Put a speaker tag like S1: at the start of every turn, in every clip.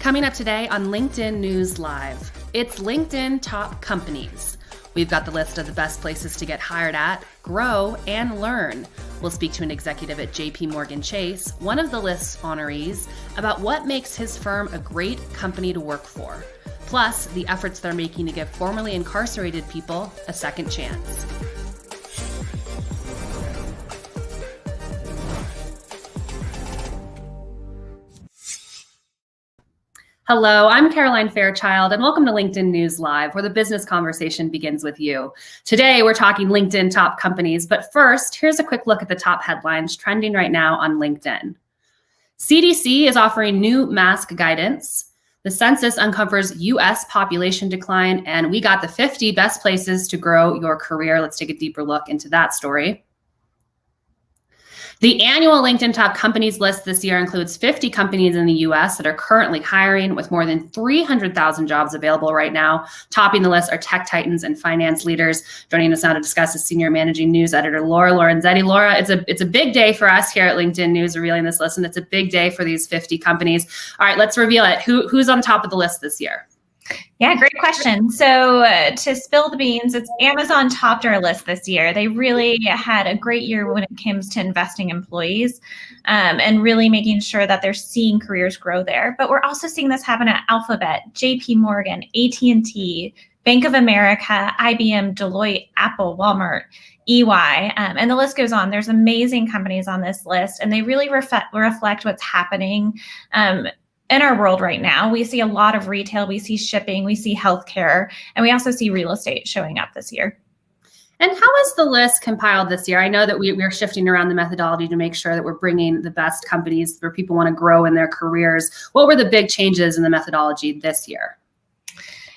S1: Coming up today on LinkedIn News Live, it's LinkedIn Top Companies. We've got the list of the best places to get hired at, grow, and learn. We'll speak to an executive at JP Morgan Chase, one of the list's honorees, about what makes his firm a great company to work for. Plus, the efforts they're making to give formerly incarcerated people a second chance. Hello, I'm Caroline Fairchild, and welcome to LinkedIn News Live, where the business conversation begins with you. Today, we're talking LinkedIn top companies, but first, here's a quick look at the top headlines trending right now on LinkedIn. CDC is offering new mask guidance. The census uncovers U.S. population decline, and we got the 50 best places to grow your career. Let's take a deeper look into that story. The annual LinkedIn Top Companies list this year includes 50 companies in the U.S. that are currently hiring, with more than 300,000 jobs available right now. Topping the list are tech titans and finance leaders. Joining us now to discuss is Senior Managing News Editor Laura Lorenzetti. Laura, it's a big day for us here at LinkedIn News revealing this list, and it's a big day for these 50 companies. All right, let's reveal it. Who's on top of the list this year?
S2: Yeah, great question. So to spill the beans, it's Amazon topped our list this year. They really had a great year when it comes to investing employees and really making sure that they're seeing careers grow there. But we're also seeing this happen at Alphabet, JP Morgan, AT&T, Bank of America, IBM, Deloitte, Apple, Walmart, EY, and the list goes on. There's amazing companies on this list, and they really reflect what's happening in our world right now. We see a lot of retail, we see shipping, we see healthcare, and we also see real estate showing up this year.
S1: And how is the list compiled this year? I know that we're shifting around the methodology to make sure that we're bringing the best companies where people want to grow in their careers. What were the big changes in the methodology this year?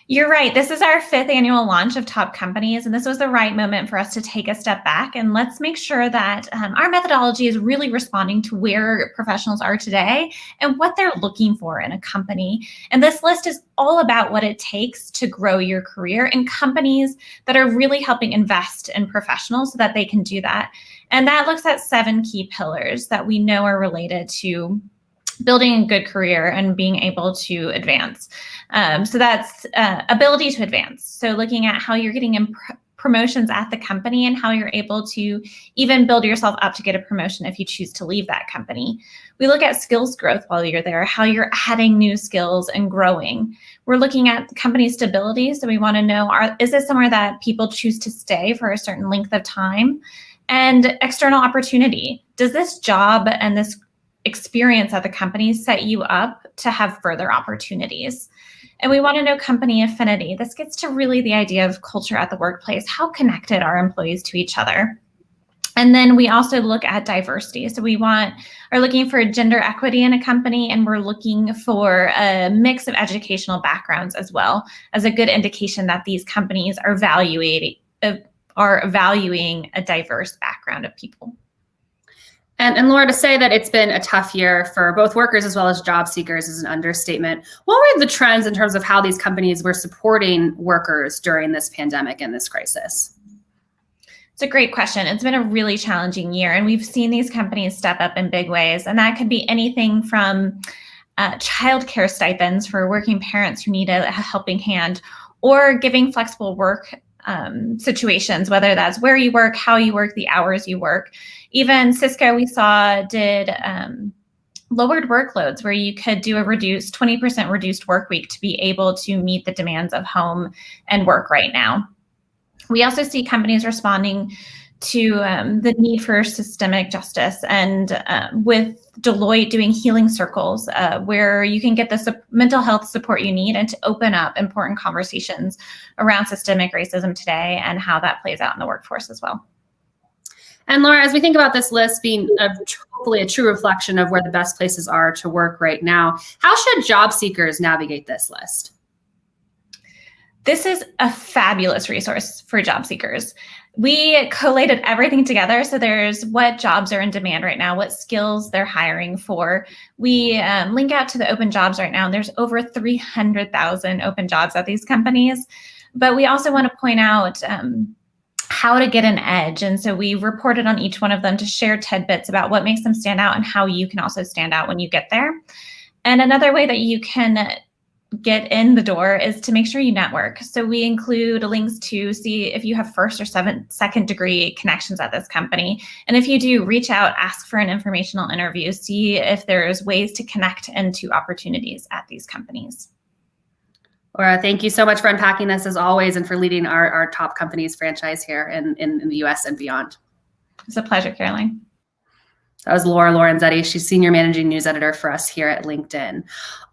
S2: You're right. This is our 5th annual launch of Top Companies, and this was the right moment for us to take a step back and let's make sure that our methodology is really responding to where professionals are today and what they're looking for in a company. And this list is all about what it takes to grow your career in companies that are really helping invest in professionals so that they can do that. And that looks at 7 key pillars that we know are related to building a good career and being able to advance. So that's ability to advance. So looking at how you're getting promotions at the company and how you're able to even build yourself up to get a promotion if you choose to leave that company. We look at skills growth while you're there, how you're adding new skills and growing. We're looking at company stability. So we want to know, is this somewhere that people choose to stay for a certain length of time? And external opportunity. Does this job and this experience at the company set you up to have further opportunities? And we want to know company affinity. This gets to really the idea of culture at the workplace. How connected are employees to each other? And then we also look at diversity. So we are looking for gender equity in a company, and we're looking for a mix of educational backgrounds as well as a good indication that these companies are valuing a diverse background of people.
S1: And Laura, to say that it's been a tough year for both workers as well as job seekers is an understatement. What were the trends in terms of how these companies were supporting workers during this pandemic and this crisis?
S2: It's a great question. It's been a really challenging year, and we've seen these companies step up in big ways. And that could be anything from childcare stipends for working parents who need a helping hand, or giving flexible work situations, whether that's where you work, how you work, the hours you work. Even Cisco, we saw, did lowered workloads where you could do a 20% reduced work week to be able to meet the demands of home and work right now. We also see companies responding to the need for systemic justice, and with Deloitte doing healing circles where you can get the mental health support you need and to open up important conversations around systemic racism today and how that plays out in the workforce as well.
S1: And Laura, as we think about this list being hopefully a true reflection of where the best places are to work right now, how should job seekers navigate this list?
S2: This is a fabulous resource for job seekers. We collated everything together. So there's what jobs are in demand right now, what skills they're hiring for. We link out to the open jobs right now, and there's over 300,000 open jobs at these companies. But we also want to point out how to get an edge. And so we reported on each one of them to share tidbits about what makes them stand out and how you can also stand out when you get there. And another way that you can get in the door is to make sure you network. So we include links to see if you have first or second degree connections at this company. And if you do, reach out, ask for an informational interview, see if there's ways to connect into opportunities at these companies.
S1: Laura, thank you so much for unpacking this as always and for leading our top companies franchise here in the US and beyond.
S2: It's a pleasure, Caroline.
S1: That was Laura Lorenzetti. She's Senior Managing News Editor for us here at LinkedIn.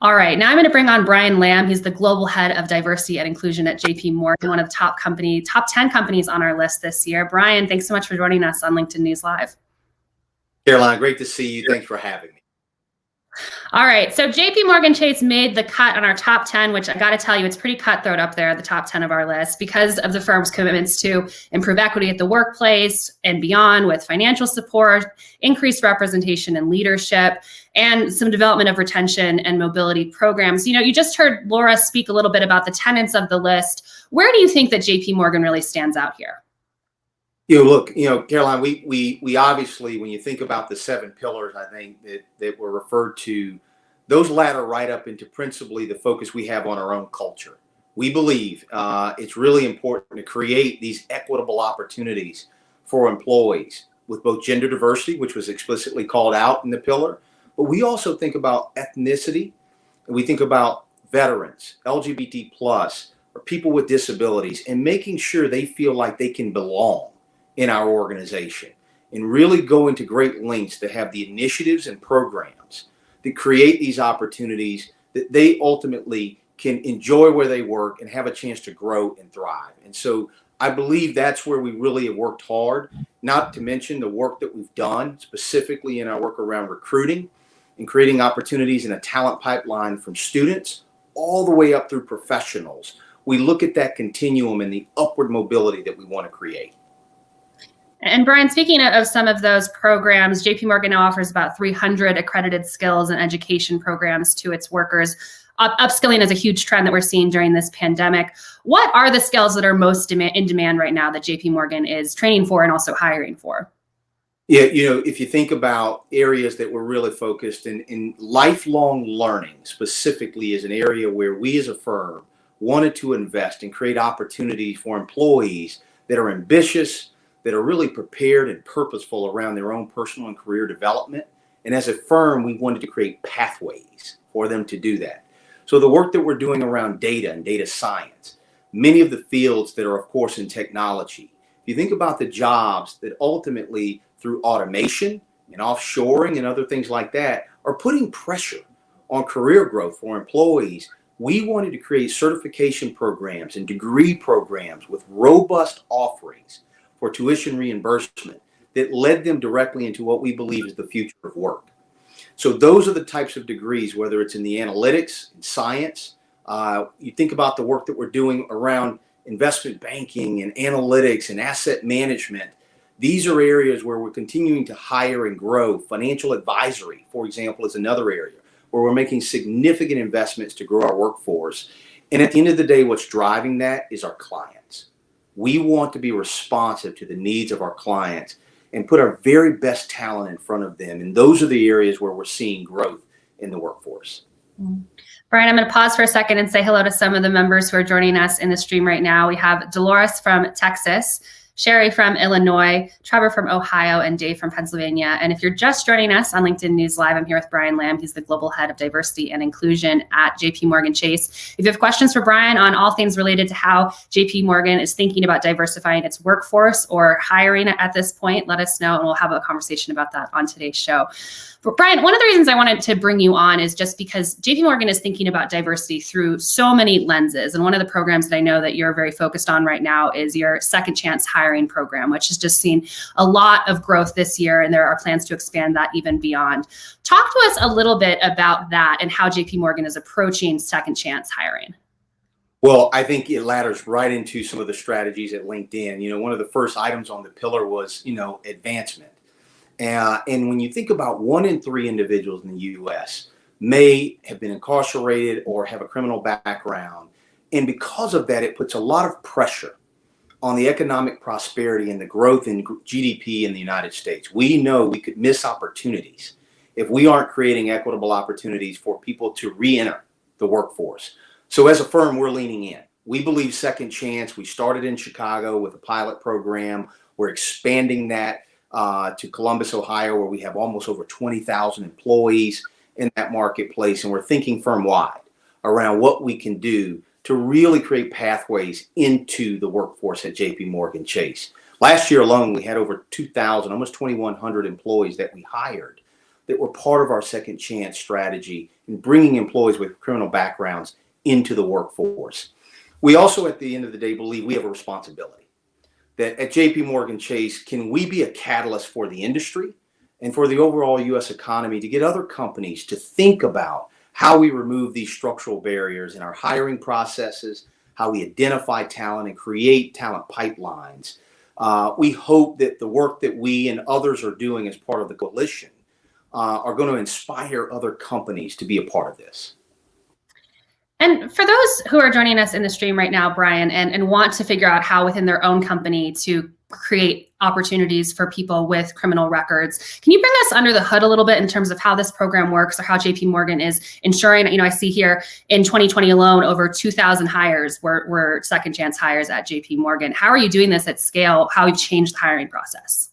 S1: All right, now I'm going to bring on Brian Lamb. He's the Global Head of Diversity and Inclusion at JP Morgan, one of the top 10 companies on our list this year. Brian, thanks so much for joining us on LinkedIn News Live.
S3: Caroline, great to see you. Thanks for having me.
S1: All right, so JP Morgan Chase made the cut on our top 10, which I got to tell you, it's pretty cutthroat up there at the top 10 of our list because of the firm's commitments to improve equity at the workplace and beyond with financial support, increased representation and leadership, and some development of retention and mobility programs. You know, you just heard Laura speak a little bit about the tenets of the list. Where do you think that JP Morgan really stands out here?
S3: Look, Caroline, we obviously, when you think about the 7 pillars, I think that were referred to, those ladder right up into principally the focus we have on our own culture. We believe it's really important to create these equitable opportunities for employees with both gender diversity, which was explicitly called out in the pillar, but we also think about ethnicity, and we think about veterans, LGBT plus, or people with disabilities, and making sure they feel like they can belong in our organization, and really go into great lengths to have the initiatives and programs that create these opportunities that they ultimately can enjoy where they work and have a chance to grow and thrive. And so I believe that's where we really have worked hard, not to mention the work that we've done specifically in our work around recruiting and creating opportunities in a talent pipeline from students all the way up through professionals. We look at that continuum and the upward mobility that we want to create.
S1: And Brian, speaking of some of those programs, JP Morgan now offers about 300 accredited skills and education programs to its workers. Upskilling is a huge trend that we're seeing during this pandemic. What are the skills that are most in demand right now that JP Morgan is training for and also hiring for?
S3: Yeah, if you think about areas that we're really focused in lifelong learning specifically is an area where we as a firm wanted to invest and create opportunities for employees that are ambitious, that are really prepared and purposeful around their own personal and career development. And as a firm, we wanted to create pathways for them to do that. So the work that we're doing around data and data science, many of the fields that are, of course, in technology, if you think about the jobs that ultimately through automation and offshoring and other things like that are putting pressure on career growth for employees, we wanted to create certification programs and degree programs with robust offerings for tuition reimbursement that led them directly into what we believe is the future of work. So those are the types of degrees, whether it's in the analytics and science, you think about the work that we're doing around investment banking and analytics and asset management. These are areas where we're continuing to hire and grow. Financial advisory, for example, is another area where we're making significant investments to grow our workforce. And at the end of the day, what's driving that is our clients. We want to be responsive to the needs of our clients and put our very best talent in front of them. And those are the areas where we're seeing growth in the workforce.
S1: Brian, I'm going to pause for a second and say hello to some of the members who are joining us in the stream right now. We have Dolores from Texas, Sherry from Illinois, Trevor from Ohio, and Dave from Pennsylvania. And if you're just joining us on LinkedIn News Live, I'm here with Brian Lamb. He's the Global Head of Diversity and Inclusion at JP Morgan Chase. If you have questions for Brian on all things related to how JP Morgan is thinking about diversifying its workforce or hiring at this point, let us know and we'll have a conversation about that on today's show. But Brian, one of the reasons I wanted to bring you on is just because JP Morgan is thinking about diversity through so many lenses. And one of the programs that I know that you're very focused on right now is your Second Chance Hiring program, which has just seen a lot of growth this year. And there are plans to expand that even beyond. Talk to us a little bit about that and how JP Morgan is approaching Second Chance Hiring.
S3: Well, I think it ladders right into some of the strategies at LinkedIn. One of the first items on the pillar was, advancement. And when you think about 1 in 3 individuals in the U.S. may have been incarcerated or have a criminal background. And because of that, it puts a lot of pressure on the economic prosperity and the growth in GDP in the United States. We know we could miss opportunities if we aren't creating equitable opportunities for people to re-enter the workforce. So as a firm, we're leaning in. We believe second chance. We started in Chicago with a pilot program. We're expanding that to Columbus, Ohio, where we have almost over 20,000 employees in that marketplace. And we're thinking firm-wide around what we can do to really create pathways into the workforce at JP Morgan Chase. Last year alone, we had over 2,000, almost 2,100 employees that we hired that were part of our second chance strategy in bringing employees with criminal backgrounds into the workforce. We also, at the end of the day, believe we have a responsibility that at JP Morgan Chase, can we be a catalyst for the industry and for the overall U.S. economy to get other companies to think about how we remove these structural barriers in our hiring processes, how we identify talent and create talent pipelines. We hope that the work that we and others are doing as part of the coalition are going to inspire other companies to be a part of this.
S1: And for those who are joining us in the stream right now, Brian, and want to figure out how within their own company to create opportunities for people with criminal records, can you bring us under the hood a little bit in terms of how this program works or how JP Morgan is ensuring, I see here in 2020 alone, over 2,000 hires were second chance hires at JP Morgan. How are you doing this at scale? How have you changed the hiring process?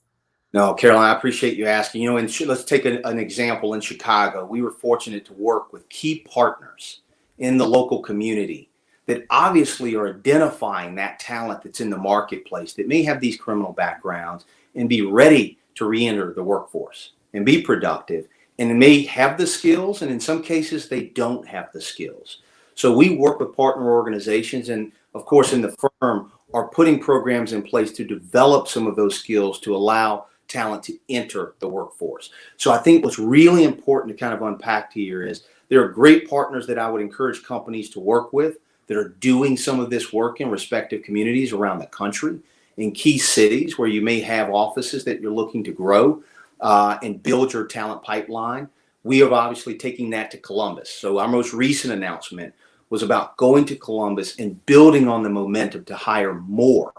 S3: No, Caroline, I appreciate you asking. Let's take an example in Chicago. We were fortunate to work with key partners in the local community that obviously are identifying that talent that's in the marketplace that may have these criminal backgrounds and be ready to re-enter the workforce and be productive and may have the skills, and in some cases they don't have the skills. So we work with partner organizations and of course in the firm are putting programs in place to develop some of those skills to allow talent to enter the workforce. So I think what's really important to kind of unpack here is there are great partners that I would encourage companies to work with that are doing some of this work in respective communities around the country, in key cities where you may have offices that you're looking to grow and build your talent pipeline. We are obviously taking that to Columbus. So our most recent announcement was about going to Columbus and building on the momentum to hire more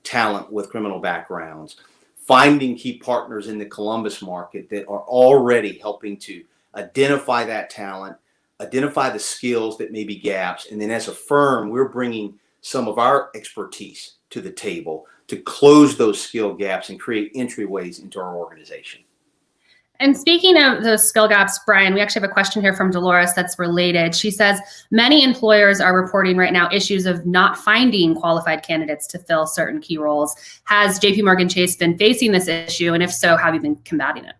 S3: talent with criminal backgrounds, finding key partners in the Columbus market that are already helping to identify that talent, identify the skills that may be gaps. And then as a firm, we're bringing some of our expertise to the table to close those skill gaps and create entryways into our organization.
S1: And speaking of those skill gaps, Brian, we actually have a question here from Dolores that's related. She says, many employers are reporting right now issues of not finding qualified candidates to fill certain key roles. Has JP Morgan Chase been facing this issue? And if so, how have you been combating it?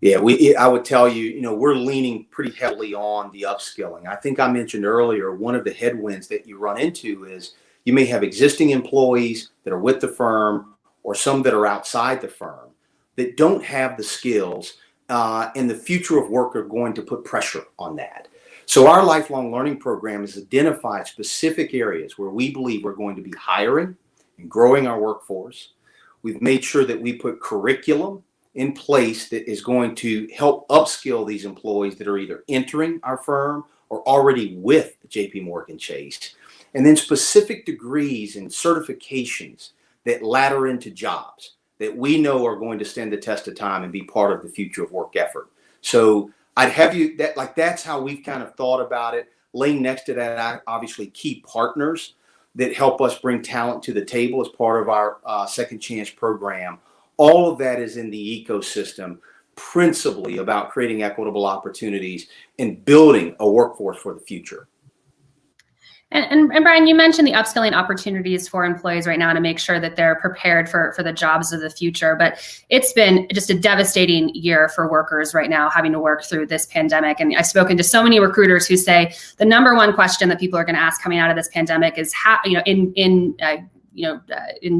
S3: Yeah, I would tell you, we're leaning pretty heavily on the upskilling. I think I mentioned earlier, one of the headwinds that you run into is you may have existing employees that are with the firm or some that are outside the firm that don't have the skills and the future of work are going to put pressure on that. So our lifelong learning program has identified specific areas where we believe we're going to be hiring and growing our workforce. We've made sure that we put curriculum in place that is going to help upskill these employees that are either entering our firm or already with JP Morgan Chase. And then specific degrees and certifications that ladder into jobs that we know are going to stand the test of time and be part of the future of work effort. So I'd have you that's how we've kind of thought about it. Laying next to that, obviously key partners that help us bring talent to the table as part of our Second Chance program. All of that is in the ecosystem, principally about creating equitable opportunities and building a workforce for the future.
S1: And Brian, you mentioned the upskilling opportunities for employees right now to make sure that they're prepared for the jobs of the future. But it's been just a devastating year for workers right now, having to work through this pandemic. And I've spoken to so many recruiters who say the number one question that people are going to ask coming out of this pandemic is how, in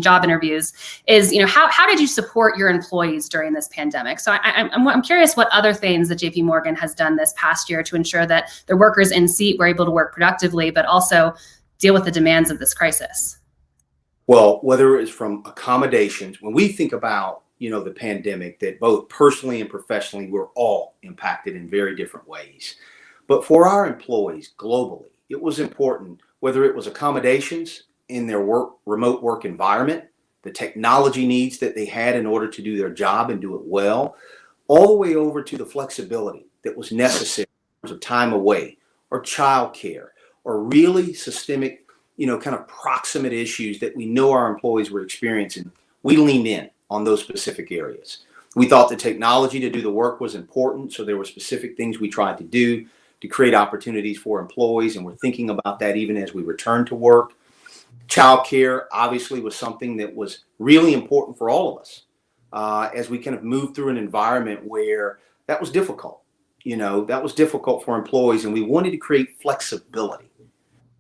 S1: job interviews is, how did you support your employees during this pandemic? So I'm curious what other things that JP Morgan has done this past year to ensure that the workers in seat were able to work productively, but also deal with the demands of this crisis.
S3: Well, whether it's from accommodations, when we think about, the pandemic, that both personally and professionally, we're all impacted in very different ways. But for our employees globally, it was important, whether it was accommodations in their remote work environment, the technology needs that they had in order to do their job and do it well, all the way over to the flexibility that was necessary in terms of time away or childcare or really systemic, kind of proximate issues that we know our employees were experiencing. We leaned in on those specific areas. We thought the technology to do the work was important, so there were specific things we tried to do to create opportunities for employees, and we're thinking about that even as we return to work. Childcare obviously was something that was really important for all of us as we kind of moved through an environment where that was difficult. That was difficult for employees, and we wanted to create flexibility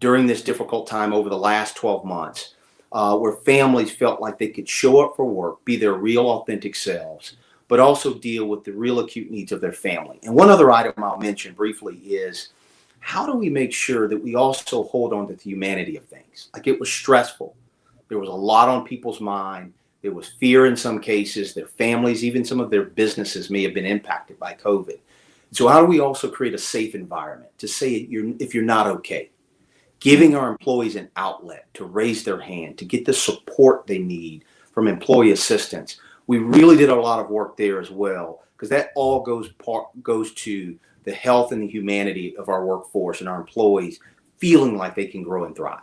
S3: during this difficult time over the last 12 months where families felt like they could show up for work, be their real authentic selves, but also deal with the real acute needs of their family. And one other item I'll mention briefly is, how do we make sure that we also hold on to the humanity of things? Like, it was stressful. There was a lot on people's mind. There was fear in some cases. Their families, even some of their businesses may have been impacted by COVID. So how do we also create a safe environment to say if you're not okay? Giving our employees an outlet to raise their hand, to get the support they need from employee assistance. We really did a lot of work there as well, because that all goes to the health and the humanity of our workforce and our employees feeling like they can grow and thrive.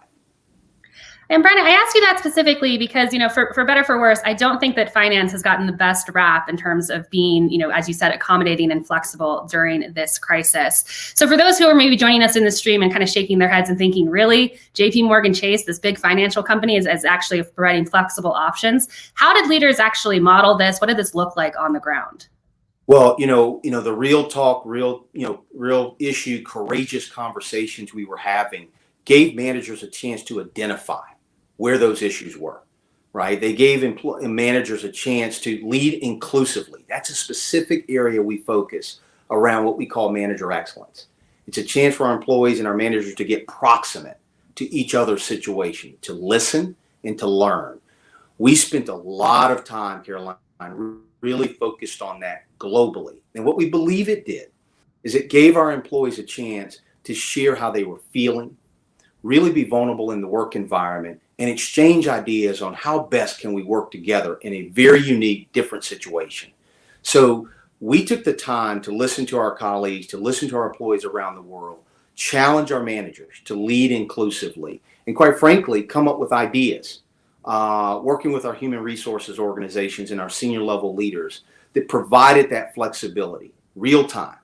S1: And Brandon, I asked you that specifically because, for better or for worse, I don't think that finance has gotten the best rap in terms of being, as you said, accommodating and flexible during this crisis. So for those who are maybe joining us in the stream and kind of shaking their heads and thinking, really, JP Morgan Chase, this big financial company, is actually providing flexible options. How did leaders actually model this? What did this look like on the ground?
S3: Well, the real talk, real issue, courageous conversations we were having gave managers a chance to identify where those issues were, right? They gave managers a chance to lead inclusively. That's a specific area we focus around what we call manager excellence. It's a chance for our employees and our managers to get proximate to each other's situation, to listen and to learn. We spent a lot of time, Caroline, really focused on that globally. And what we believe it did is it gave our employees a chance to share how they were feeling, really be vulnerable in the work environment, and exchange ideas on how best can we work together in a very unique, different situation. So we took the time to listen to our colleagues, to listen to our employees around the world, challenge our managers to lead inclusively, and quite frankly, come up with ideas, working with our human resources organizations and our senior level leaders that provided that flexibility, real time,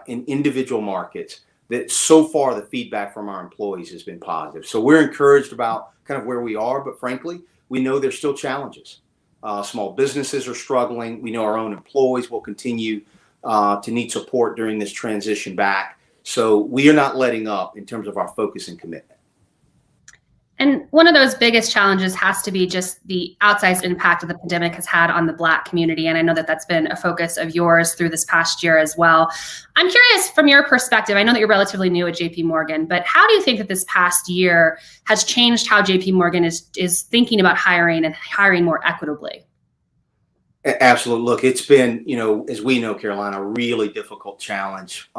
S3: in individual markets, that so far the feedback from our employees has been positive. So we're encouraged about kind of where we are, but frankly, we know there's still challenges. Small businesses are struggling. We know our own employees will continue to need support during this transition back. So we are not letting up in terms of our focus and commitment.
S1: And one of those biggest challenges has to be just the outsized impact that the pandemic has had on the Black community. And I know that that's been a focus of yours through this past year as well. I'm curious from your perspective, I know that you're relatively new at JP Morgan, but how do you think that this past year has changed how JP Morgan is thinking about hiring and hiring more equitably?
S3: Absolutely. Look, it's been, as we know, Caroline, a really difficult challenge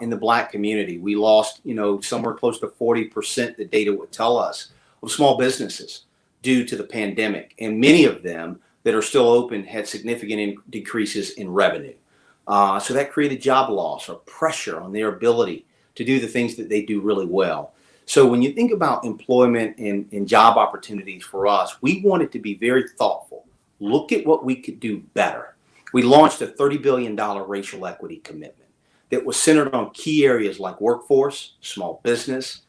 S3: in the Black community. We lost, somewhere close to 40%, the data would tell us, of small businesses due to the pandemic. And many of them that are still open had significant decreases in revenue. So that created job loss or pressure on their ability to do the things that they do really well. So when you think about employment and job opportunities for us, we wanted to be very thoughtful. Look at what we could do better. We launched a $30 billion racial equity commitment that was centered on key areas like workforce, small business,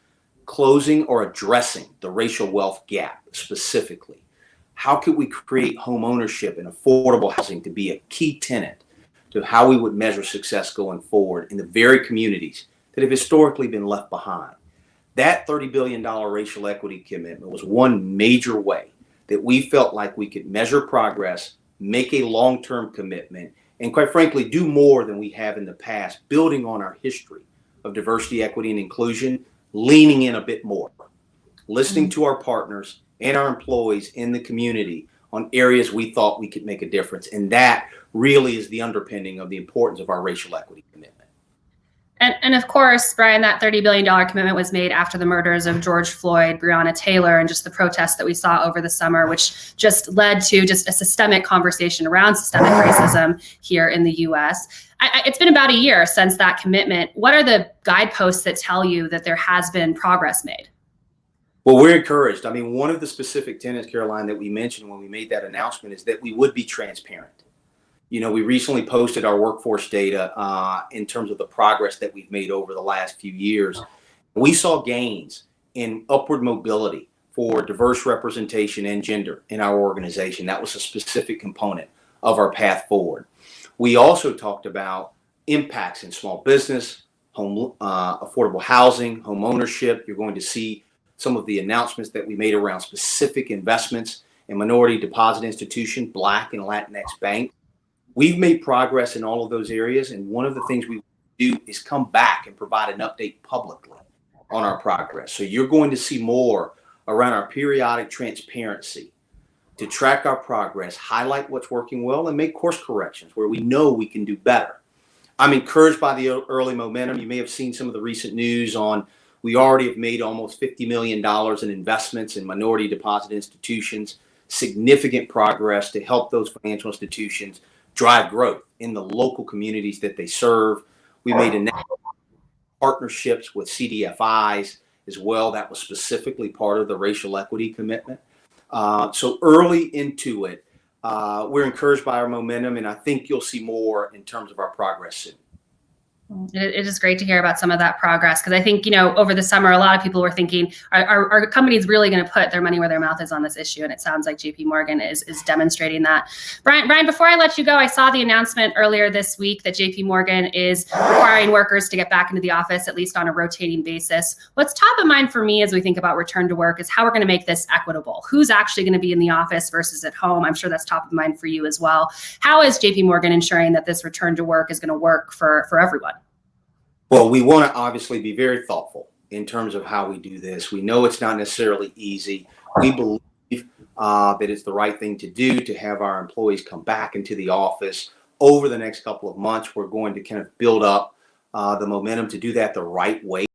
S3: closing or addressing the racial wealth gap specifically. How could we create home ownership and affordable housing to be a key tenet to how we would measure success going forward in the very communities that have historically been left behind? That $30 billion racial equity commitment was one major way that we felt like we could measure progress, make a long-term commitment, and quite frankly, do more than we have in the past, building on our history of diversity, equity, and inclusion, leaning in a bit more, listening to our partners and our employees in the community on areas we thought we could make a difference. And that really is the underpinning of the importance of our racial equity commitment.
S1: And of course, Brian, that $30 billion commitment was made after the murders of George Floyd, Breonna Taylor, and just the protests that we saw over the summer, which just led to just a systemic conversation around systemic racism here in the U.S. It's been about a year since that commitment. What are the guideposts that tell you that there has been progress made?
S3: Well, we're encouraged. I mean, one of the specific tenets, Caroline, that we mentioned when we made that announcement is that we would be transparent. You know, we recently posted our workforce data in terms of the progress that we've made over the last few years. We saw gains in upward mobility for diverse representation and gender in our organization. That was a specific component of our path forward. We also talked about impacts in small business, home, affordable housing, home ownership. You're going to see some of the announcements that we made around specific investments in minority deposit institution, Black and Latinx banks. We've made progress in all of those areas, and one of the things we do is come back and provide an update publicly on our progress. So you're going to see more around our periodic transparency to track our progress, highlight what's working well, and make course corrections where we know we can do better. I'm encouraged by the early momentum. You may have seen some of the recent news on we already have made almost $50 million in investments in minority deposit institutions, significant progress to help those financial institutions drive growth in the local communities that they serve. We made partnerships with CDFIs as well. That was specifically part of the racial equity commitment. So early into it, we're encouraged by our momentum, and I think you'll see more in terms of our progress soon.
S1: It is great to hear about some of that progress, because I think, you know, over the summer, a lot of people were thinking, are companies really going to put their money where their mouth is on this issue? And it sounds like JP Morgan is demonstrating that. Brian, before I let you go, I saw the announcement earlier this week that JP Morgan is requiring workers to get back into the office, at least on a rotating basis. What's top of mind for me as we think about return to work is how we're going to make this equitable. Who's actually going to be in the office versus at home? I'm sure that's top of mind for you as well. How is JP Morgan ensuring that this return to work is going to work for everyone?
S3: Well, we want to obviously be very thoughtful in terms of how we do this. We know it's not necessarily easy. We believe that it's the right thing to do to have our employees come back into the office. Over the next couple of months, we're going to kind of build up the momentum to do that the right way.